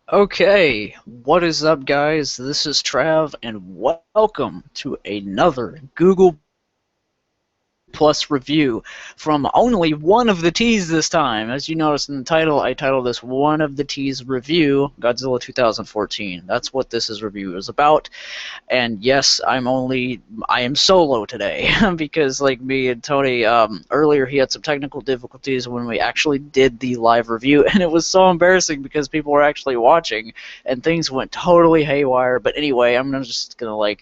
Okay, what is up, guys? This is Trav, and welcome to another Google Plus review from only one of the T's this time. As you noticed in the title, I titled this One of the T's Review, Godzilla 2014. That's what this review is about. And yes, I am solo today because like me and Tony earlier he had some technical difficulties when we actually did the live review, and it was so embarrassing because people were actually watching and things went totally haywire. But anyway, I'm just gonna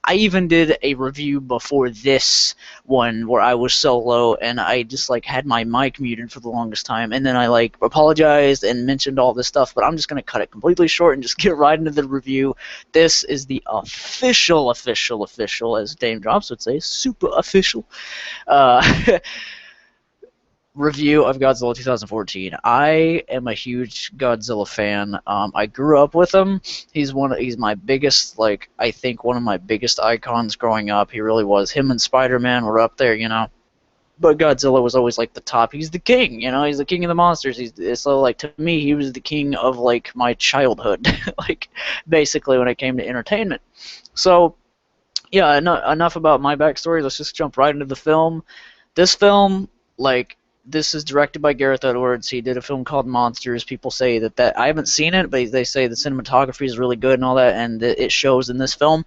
I even did a review before this one where I was solo and I just like had my mic muted for the longest time, and then I like apologized and mentioned all this stuff, but I'm just gonna cut it completely short and just get right into the review. This is the official, as Dame Drops would say, super official uh, review of Godzilla 2014. I am a huge Godzilla fan. I grew up with him. He's my biggest, like, I think one of my biggest icons growing up. He really was. Him and Spider-Man were up there, you know. But Godzilla was always like the top. He's the king, you know. He's the king of the monsters. So like to me, he was the king of like my childhood, like basically when it came to entertainment. So yeah, enough about my backstory. Let's just jump right into the film. This film, like, this is directed by Gareth Edwards. He did a film called Monsters. People say that I haven't seen it, but they say the cinematography is really good and all that, and it shows in this film.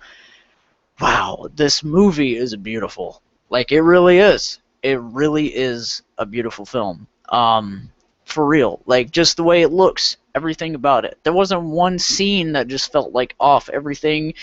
Wow, this movie is beautiful. Like, it really is. It really is a beautiful film. For real. Like, just the way it looks, everything about it. There wasn't one scene that just felt like off. Everything,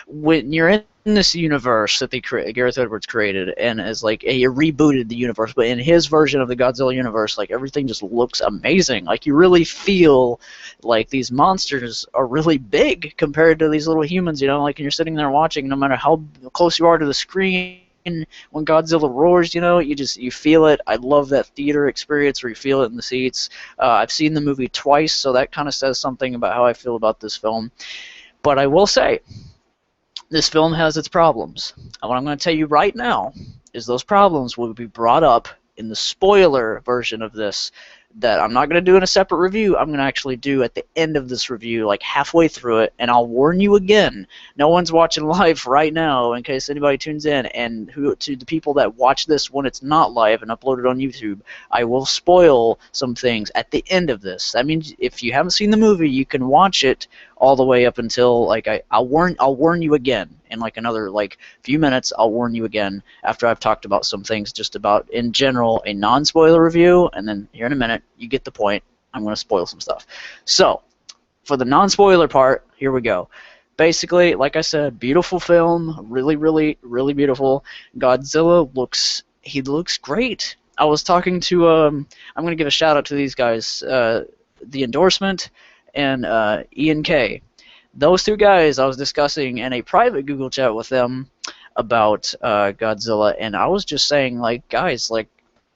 when you're in this universe that Gareth Edwards created, and as like he rebooted the universe, but in his version of the Godzilla universe, like everything just looks amazing. Like you really feel like these monsters are really big compared to these little humans. You know, like you're sitting there watching, no matter how close you are to the screen. When Godzilla roars, you know, you feel it. I love that theater experience where you feel it in the seats. I've seen the movie twice, so that kind of says something about how I feel about this film. But I will say, this film has its problems. And what I'm going to tell you right now is those problems will be brought up in the spoiler version of this that I'm not going to do in a separate review. I'm going to actually do at the end of this review, like halfway through it, and I'll warn you again. No one's watching live right now in case anybody tunes in, and to the people that watch this when it's not live and uploaded on YouTube, I will spoil some things at the end of this. That means if you haven't seen the movie, you can watch it all the way up until like I'll warn you again in like another like few minutes. I'll warn you again after I've talked about some things just about in general a non-spoiler review, and then here in a minute you get the point. I'm going to spoil some stuff. So for the non-spoiler part, here we go. Basically, like I said, beautiful film, really beautiful. Godzilla looks great. I was talking to I'm going to give a shout out to these guys, the endorsement and Ian K. Those two guys, I was discussing in a private Google chat with them about Godzilla, and I was just saying, like, guys, like,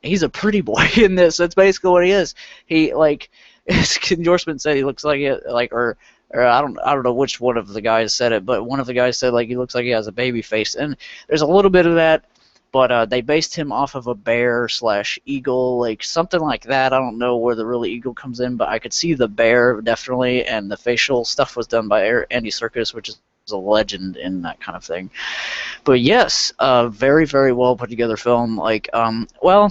he's a pretty boy in this. That's basically what he is. He like his endorsement said he looks like it, like or I don't know which one of the guys said it, but one of the guys said like he looks like he has a baby face, and there's a little bit of that. But they based him off of a bear slash eagle, like something like that. I don't know where the real eagle comes in, but I could see the bear definitely, and the facial stuff was done by Andy Serkis, which is a legend in that kind of thing. But yes, very well put together film. Like, well,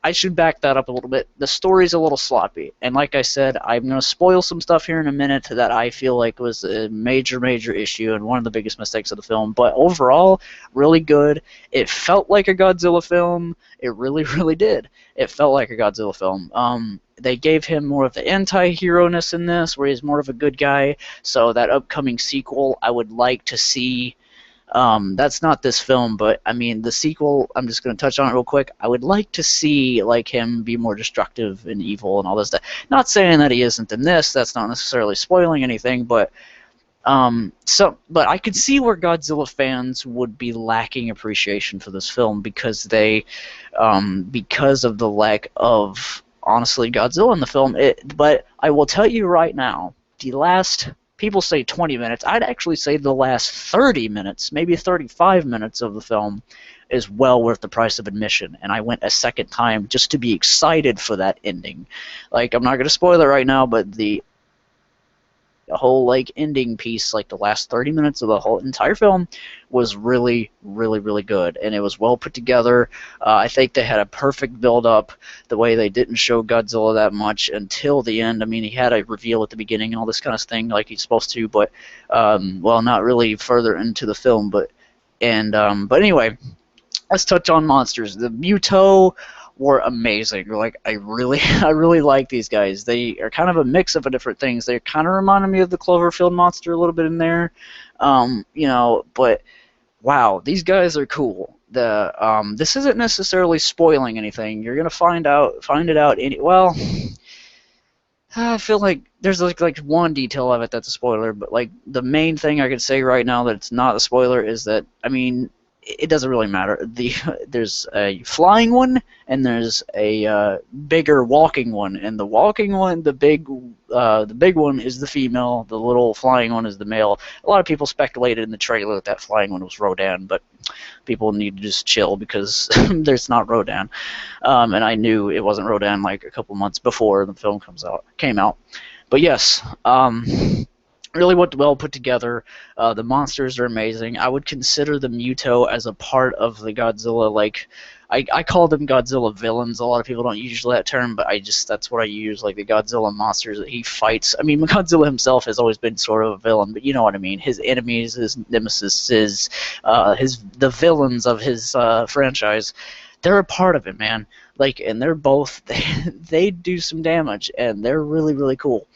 I should back that up a little bit. The story's a little sloppy, and like I said, I'm going to spoil some stuff here in a minute that I feel like was a major issue and one of the biggest mistakes of the film. But overall, really good. It felt like a Godzilla film. It really did. It felt like a Godzilla film. They gave him more of the anti-hero-ness in this, where he's more of a good guy. So that upcoming sequel, I would like to see. That's not this film, but I mean the sequel. I'm just going to touch on it real quick. I would like to see like him be more destructive and evil and all this stuff. Not saying that he isn't in this. That's not necessarily spoiling anything, but but I could see where Godzilla fans would be lacking appreciation for this film because because of the lack of honestly Godzilla in the film. But I will tell you right now, the last people say 20 minutes. I'd actually say the last 30 minutes, maybe 35 minutes of the film is well worth the price of admission. And I went a second time just to be excited for that ending. Like, I'm not going to spoil it right now, but the the whole like ending piece, like the last 30 minutes of the whole entire film, was really, really, really good, and it was well put together. I think they had a perfect build up. The way they didn't show Godzilla that much until the end. I mean, he had a reveal at the beginning and all this kind of thing, like he's supposed to, but well, not really further into the film. But anyway, let's touch on monsters. The Muto were amazing. Like I really I really like these guys. They are kind of a mix of different things. They kind of reminded me of the Cloverfield monster a little bit in there, but wow, these guys are cool. This isn't necessarily spoiling anything. You're gonna find it out. Well, I feel like there's like one detail of it that's a spoiler, but like the main thing I could say right now that it's not a spoiler is that, I mean, it doesn't really matter. There's a flying one and there's a bigger walking one, and the walking one, the big one is the female, the little flying one is the male. A lot of people speculated in the trailer that that flying one was Rodan, but people need to just chill because there's not Rodan. And I knew it wasn't Rodan like a couple months before the film came out. But yes, really well put together. The monsters are amazing. I would consider the Muto as a part of the Godzilla. Like, I call them Godzilla villains. A lot of people don't use that term, but that's what I use. Like the Godzilla monsters that he fights. I mean, Godzilla himself has always been sort of a villain, but you know what I mean. His enemies, his nemesis, the villains of his franchise. They're a part of it, man. Like, and they're both they do some damage, and they're really, really cool.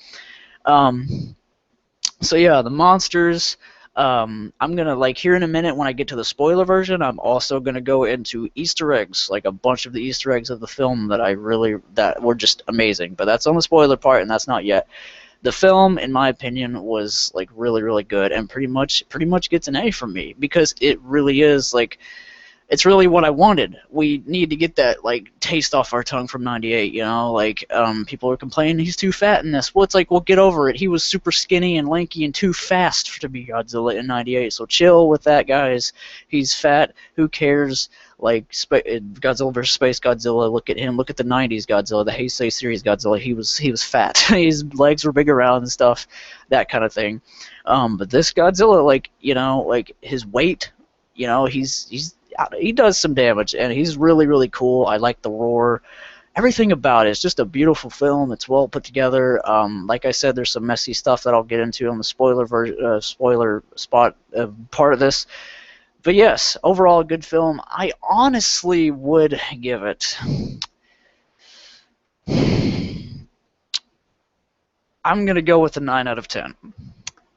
So yeah, the monsters. I'm gonna, like, here in a minute when I get to the spoiler version, I'm also gonna go into Easter eggs, like a bunch of the Easter eggs of the film that were just amazing. But that's on the spoiler part, and that's not yet. The film, in my opinion, was like really, really good, and pretty much gets an A from me because it really is like. It's really what I wanted. We need to get that like taste off our tongue from '98, you know. Like people are complaining he's too fat in this. Well, it's like, well, get over it. He was super skinny and lanky and too fast to be Godzilla in '98. So chill with that, guys. He's fat. Who cares? Like Godzilla versus Space Godzilla. Look at him. Look at the '90s Godzilla, the Heisei series Godzilla. He was fat. His legs were big around and stuff, that kind of thing. But this Godzilla, like, you know, like his weight, you know, he does some damage, and he's really, really cool. I like the roar. Everything about it. It's just a beautiful film. It's well put together. Like I said, there's some messy stuff that I'll get into on the spoiler spot part of this. But yes, overall a good film. I honestly would give it. I'm gonna go with a 9 out of 10.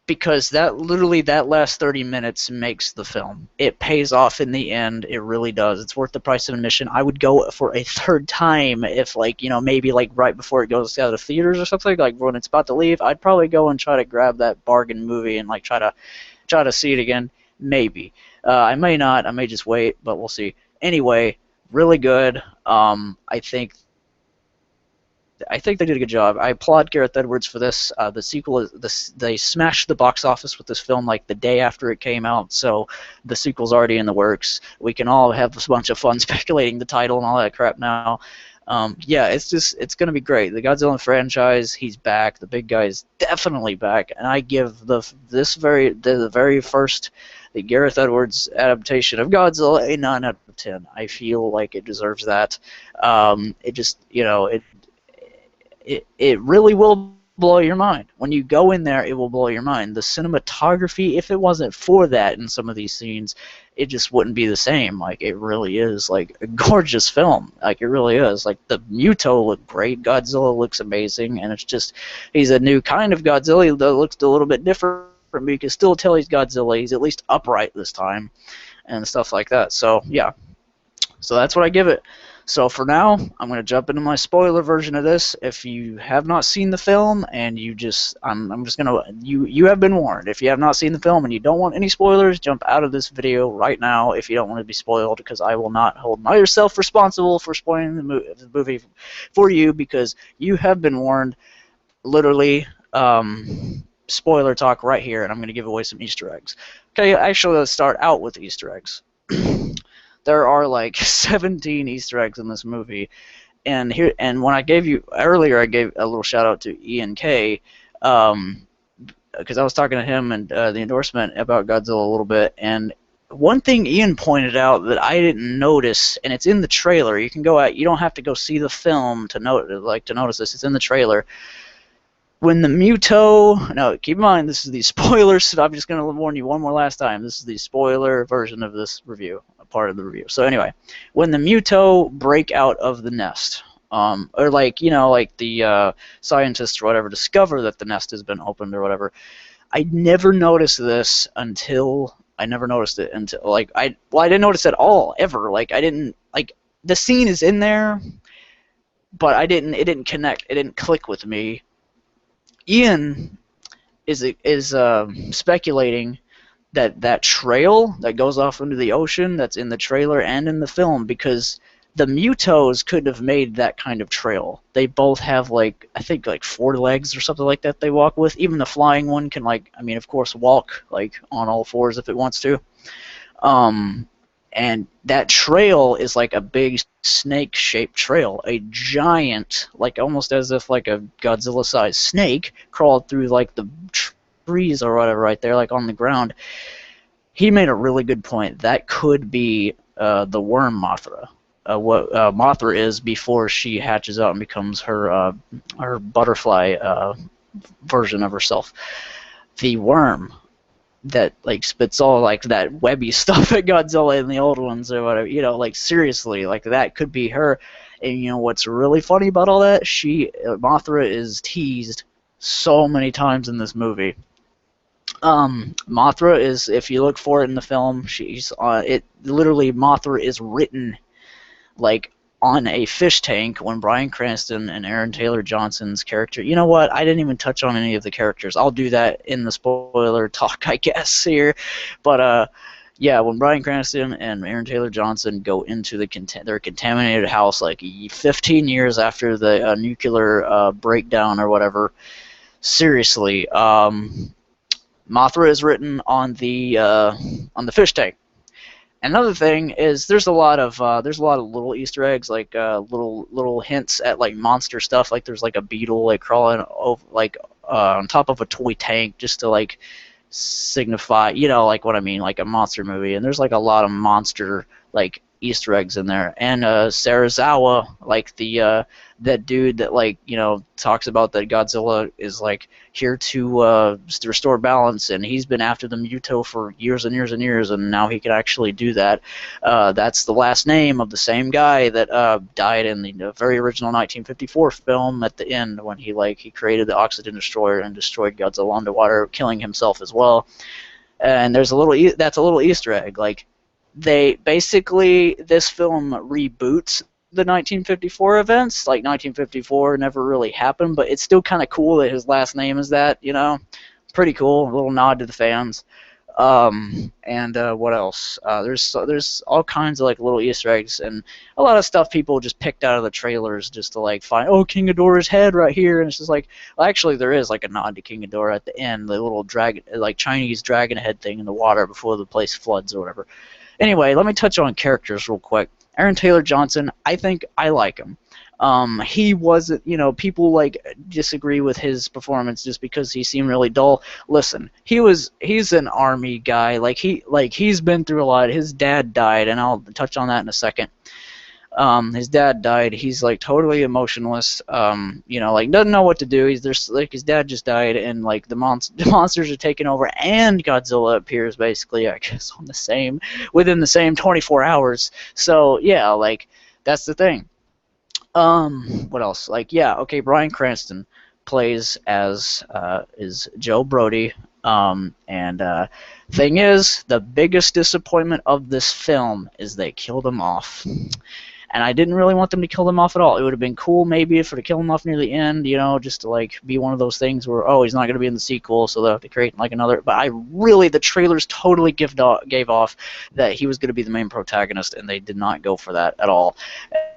Because that last 30 minutes makes the film. It pays off in the end. It really does. It's worth the price of admission. I would go for a third time if, like, you know, maybe like right before it goes out of theaters or something, like when it's about to leave. I'd probably go and try to grab that bargain movie and like try to see it again. Maybe. I may not. I may just wait, but we'll see. Anyway, really good. I think they did a good job. I applaud Gareth Edwards for this. The sequel they smashed the box office with this film like the day after it came out, so the sequel's already in the works. We can all have a bunch of fun speculating the title and all that crap now. Yeah, it's gonna be great. The Godzilla franchise, he's back. The big guy is definitely back, and I give the very first the Gareth Edwards adaptation of Godzilla a 9 out of 10. I feel like it deserves that. It just, you know, it really will blow your mind. When you go in there, it will blow your mind. The cinematography, if it wasn't for that in some of these scenes, it just wouldn't be the same. Like, it really is, like, a gorgeous film. Like, it really is. Like, the Muto looked great. Godzilla looks amazing. And it's just, he's a new kind of Godzilla that looks a little bit different, but you can still tell he's Godzilla. He's at least upright this time and stuff like that. So, yeah. So that's what I give it. So for now, I'm going to jump into my spoiler version of this. If you have not seen the film and you just, I'm just going to, you have been warned. If you have not seen the film and you don't want any spoilers, jump out of this video right now if you don't want to be spoiled, because I will not hold myself responsible for spoiling the movie for you, because you have been warned. Literally, spoiler talk right here, and I'm going to give away some Easter eggs. Okay, actually, let's start out with Easter eggs. There are like 17 Easter eggs in this movie, and when I gave you earlier, I gave a little shout out to Ian K. because I was talking to him and the endorsement about Godzilla a little bit, and one thing Ian pointed out that I didn't notice, and it's in the trailer. You can go out. You don't have to go see the film to notice this. It's in the trailer. When the Muto, no, keep in mind this is the spoilers. So I'm just gonna warn you one more last time. This is the spoiler version of this review, a part of the review. So anyway, when the Muto break out of the nest, or like the scientists or whatever discover that the nest has been opened or whatever, I never noticed this until I never noticed it until I didn't notice it at all ever. Like I didn't like the scene is in there, but it didn't connect. It didn't click with me. Ian is speculating that trail that goes off into the ocean that's in the trailer and in the film, because the Mutos could have made that kind of trail. They both have I think 4 legs or something like that they walk with. Even the flying one can of course walk on all 4s if it wants to. And that trail is like a big snake-shaped trail, a giant, almost as if a Godzilla-sized snake crawled through the trees or whatever right there, on the ground. He made a really good point. That could be the worm Mothra. What Mothra is before she hatches out and becomes her butterfly version of herself. The worm that spits all that webby stuff at Godzilla in the old ones or whatever, seriously, that could be her. And what's really funny about all that, Mothra is teased so many times in this movie. Mothra is, if you look for it in the film, she's literally Mothra is written on a fish tank when Bryan Cranston and Aaron Taylor Johnson's character. You know what? I didn't even touch on any of the characters. I'll do that in the spoiler talk, I guess, here. But yeah, when Bryan Cranston and Aaron Taylor Johnson go into their contaminated house 15 years after the nuclear breakdown or whatever, seriously, Mothra is written on the fish tank. Another thing is there's a lot of little Easter eggs, little hints at monster stuff. There's a beetle crawling over on top of a toy tank just to signify what I mean, a monster movie. And there's a lot of monster Easter eggs in there. And Sarazawa, that dude that talks about that Godzilla is here to restore balance, and he's been after the Muto for years and years and years, and now he can actually do that. That's the last name of the same guy that died in the very original 1954 film at the end when he created the oxygen destroyer and destroyed Godzilla underwater, killing himself as well. And there's that's a little Easter egg. They basically, this film reboots the 1954 events. 1954 never really happened, but it's still kind of cool that his last name is that, pretty cool, a little nod to the fans. And what else? There's all kinds of little Easter eggs and a lot of stuff people just picked out of the trailers just to find, oh, King Ghidorah's head right here, and it's just well, actually there is a nod to King Ghidorah at the end, the little dragon, Chinese dragon head thing in the water before the place floods or whatever. Anyway, let me touch on characters real quick. Aaron Taylor Johnson, I think I like him. He wasn't, people disagree with his performance just because he seemed really dull. Listen, he's an army guy. He's been through a lot. His dad died, and I'll touch on that in a second. His dad died. He's totally emotionless. Doesn't know what to do. His dad just died, and the monsters are taking over, and Godzilla appears basically, I guess, within the same 24 hours. So yeah, that's the thing. What else? Yeah, okay. Bryan Cranston plays as is Joe Brody. Thing is, the biggest disappointment of this film is they killed him off. And I didn't really want them to kill him off at all. It would have been cool maybe if to kill him off near the end, just to be one of those things where, oh, he's not going to be in the sequel, so they'll have to create another. But the trailers totally gave off that he was going to be the main protagonist, and they did not go for that at all.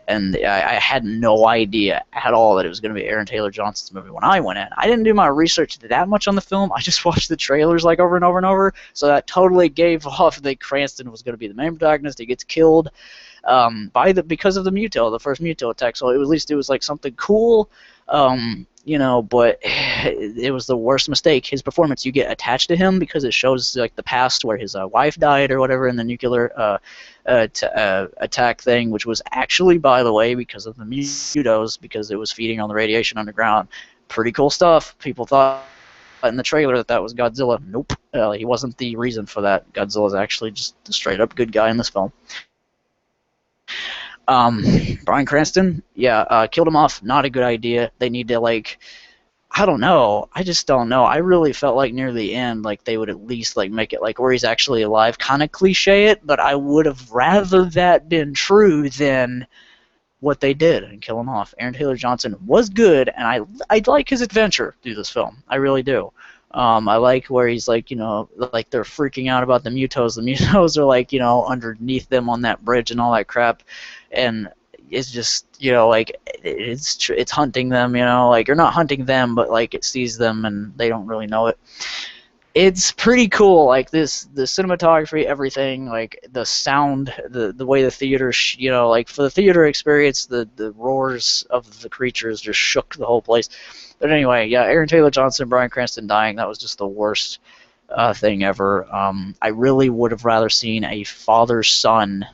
And I had no idea at all that it was going to be Aaron Taylor Johnson's movie when I went in. I didn't do my research that much on the film. I just watched the trailers over and over and over. So that totally gave off that Cranston was going to be the main protagonist. He gets killed because of the Muto, the first Muto attack. So at least it was something cool. but it was the worst mistake. His performance, you get attached to him because it shows like the past where his wife died or whatever in the nuclear attack thing, which was actually, by the way, because of the mutos, because it was feeding on the radiation underground. Pretty cool stuff. People thought in the trailer that was Godzilla. Nope, he wasn't the reason for that. Godzilla's actually just a straight up good guy in this film. Bryan Cranston, yeah, killed him off. Not a good idea. They need to I don't know. I just don't know. I really felt like near the end, like they would at least make it where he's actually alive, kind of cliche it. But I would have rather that been true than what they did and kill him off. Aaron Taylor Johnson was good, and I like his adventure through this film. I really do. I like where he's they're freaking out about the mutos. The mutos are underneath them on that bridge and all that crap, and it's just it's hunting them. You're not hunting them, but it sees them and they don't really know it. It's pretty cool, the cinematography, everything, the sound, the way the theater, for the theater experience, the roars of the creatures just shook the whole place. But anyway, yeah, Aaron Taylor Johnson, Bryan Cranston dying, that was just the worst thing ever. I really would have rather seen a father-son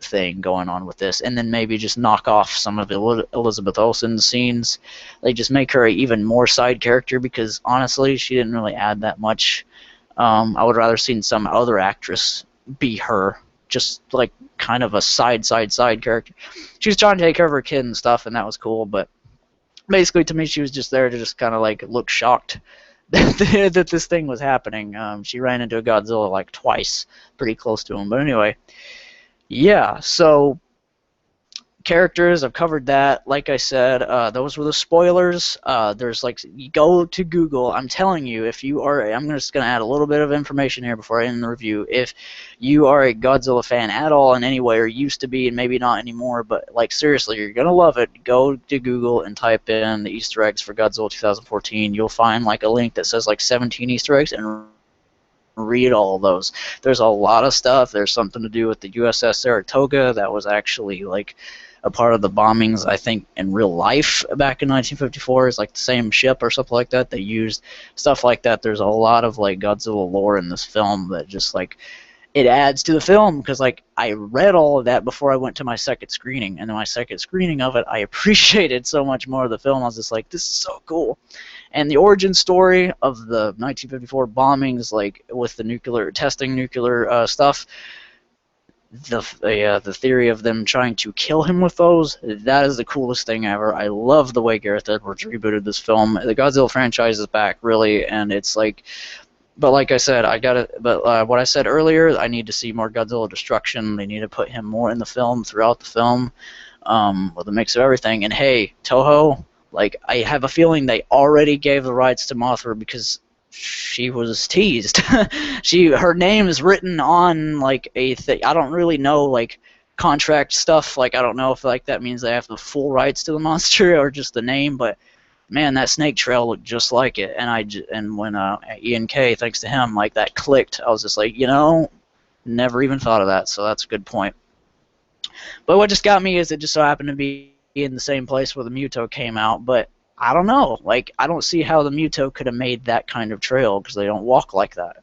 thing going on with this, and then maybe just knock off some of Elizabeth Olsen's scenes. They just make her an even more side character, because honestly she didn't really add that much. I would rather seen some other actress be her, just kind of a side character. She was trying to take care of her kid and stuff, and that was cool, but basically to me she was just there to just kind of look shocked that this thing was happening. She ran into a Godzilla twice, pretty close to him. But anyway, yeah, so characters, I've covered that. Like I said, those were the spoilers. There's you go to Google. I'm telling you, if you are, I'm just going to add a little bit of information here before I end the review. If you are a Godzilla fan at all in any way, or used to be and maybe not anymore, but seriously, you're going to love it, go to Google and type in the Easter eggs for Godzilla 2014. You'll find a link that says 17 Easter eggs, and read all of those. There's a lot of stuff. There's something to do with the USS Saratoga that was actually a part of the bombings, I think, in real life back in 1954. It's the same ship or something like that. They used stuff like that. There's a lot of Godzilla lore in this film that just it adds to the film, because I read all of that before I went to my second screening, and in my second screening of it, I appreciated so much more of the film. I was just this is so cool. And the origin story of the 1954 bombings, with the nuclear stuff, the theory of them trying to kill him with those, that is the coolest thing ever. I love the way Gareth Edwards rebooted this film. The Godzilla franchise is back, really, and it's but like I said, what I said earlier, I need to see more Godzilla destruction. They need to put him more in the film, throughout the film, with a mix of everything. And hey, Toho, I have a feeling they already gave the rights to Mothra, because she was teased. Her name is written on a thing. I don't really know contract stuff. I don't know if that means they have the full rights to the monster or just the name, but man, that snake trail looked just like it. And when Ian K, thanks to him, that clicked, I was just never even thought of that. So that's a good point. But what just got me is it just so happened to be in the same place where the Muto came out, but I don't know. I don't see how the Muto could have made that kind of trail, because they don't walk like that.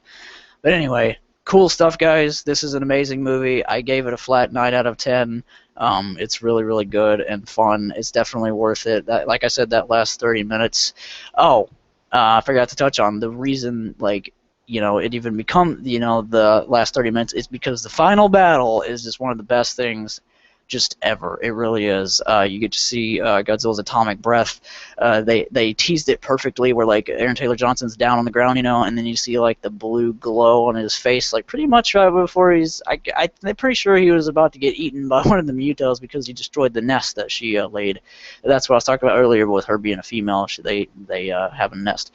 But anyway, cool stuff, guys. This is an amazing movie. I gave it a flat 9 out of 10. It's really, really good and fun. It's definitely worth it. Like I said, that last 30 minutes. Oh, I forgot to touch on the reason, it even become, the last 30 minutes is because the final battle is just one of the best things just ever. It really is. You get to see Godzilla's atomic breath. They teased it perfectly, where Aaron Taylor Johnson's down on the ground, and then you see the blue glow on his face, pretty much right before he's. I'm pretty sure he was about to get eaten by one of the mutos, because he destroyed the nest that she laid. That's what I was talking about earlier with her being a female. They have a nest.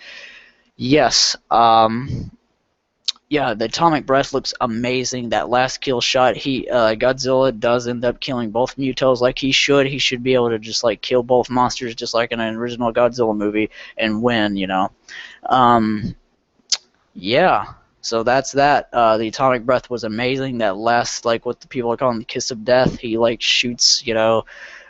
Yes. Yeah, the atomic breath looks amazing. That last kill shot, Godzilla does end up killing both mutos like he should. He should be able to just kill both monsters just like in an original Godzilla movie and win, Yeah, so that's that. The atomic breath was amazing. That last, what the people are calling the kiss of death, he shoots,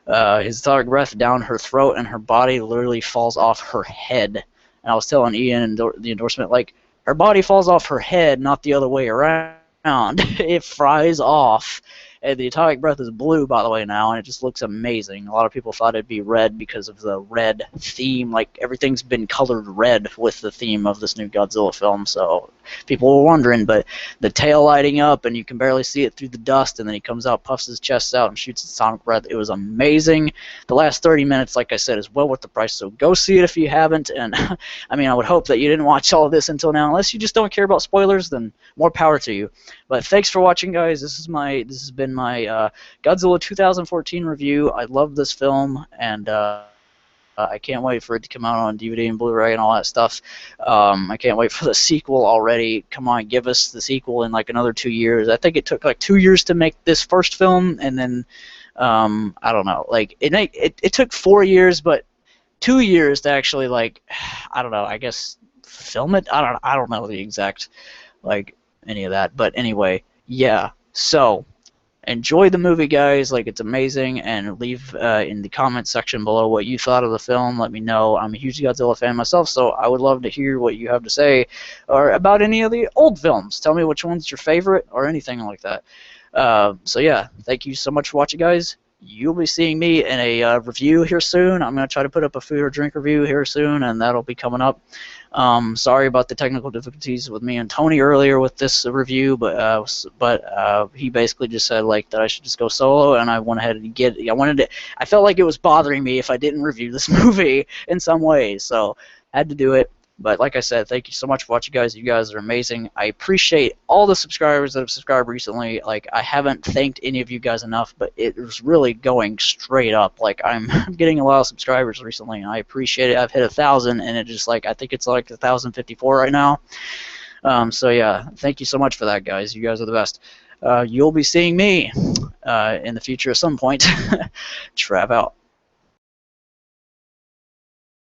his atomic breath down her throat, and her body literally falls off her head. And I was telling Ian in the endorsement, like, her body falls off her head, not the other way around. It fries off. And the atomic breath is blue, by the way, now, and it just looks amazing. A lot of people thought it'd be red because of the red theme. Like, everything's been colored red with the theme of this new Godzilla film, so people were wondering. But the tail lighting up, and you can barely see it through the dust, and then he comes out, puffs his chest out, and shoots his atomic breath. It was amazing. The last 30 minutes, like I said, is well worth the price, so go see it if you haven't. And, I mean, I would hope that you didn't watch all of this until now. Unless you just don't care about spoilers, then more power to you. But thanks for watching, guys. This has been my Godzilla 2014 review. I love this film, and I can't wait for it to come out on DVD and Blu-ray and all that stuff. I can't wait for the sequel already. Come on, give us the sequel in like another 2 years. I think it took like 2 years to make this first film, and then I don't know. Like it took 4 years, but 2 years to actually, like, I don't know. I guess film it. I don't know the exact, like, any of that. But anyway, yeah. So enjoy the movie, guys. Like, it's amazing. And leave in the comment section below what you thought of the film. Let me know. I'm a huge Godzilla fan myself, so I would love to hear what you have to say, or about any of the old films. Tell me which one's your favorite, or anything like that. So yeah, thank you so much for watching, guys. You'll be seeing me in a review here soon. I'm going to try to put up a food or drink review here soon, and that'll be coming up. Sorry about the technical difficulties with me and Tony earlier with this review, but he basically just said, like, that I should just go solo, and I went ahead and I felt like it was bothering me if I didn't review this movie in some ways, so had to do it. But like I said, thank you so much for watching, guys. You guys are amazing. I appreciate all the subscribers that have subscribed recently. Like, I haven't thanked any of you guys enough, but it was really going straight up. Like, I'm getting a lot of subscribers recently, and I appreciate it. I've hit 1,000, and it just, like, I think it's like 1,054 right now. So yeah, thank you so much for that, guys. You guys are the best. You'll be seeing me in the future at some point. Trav out.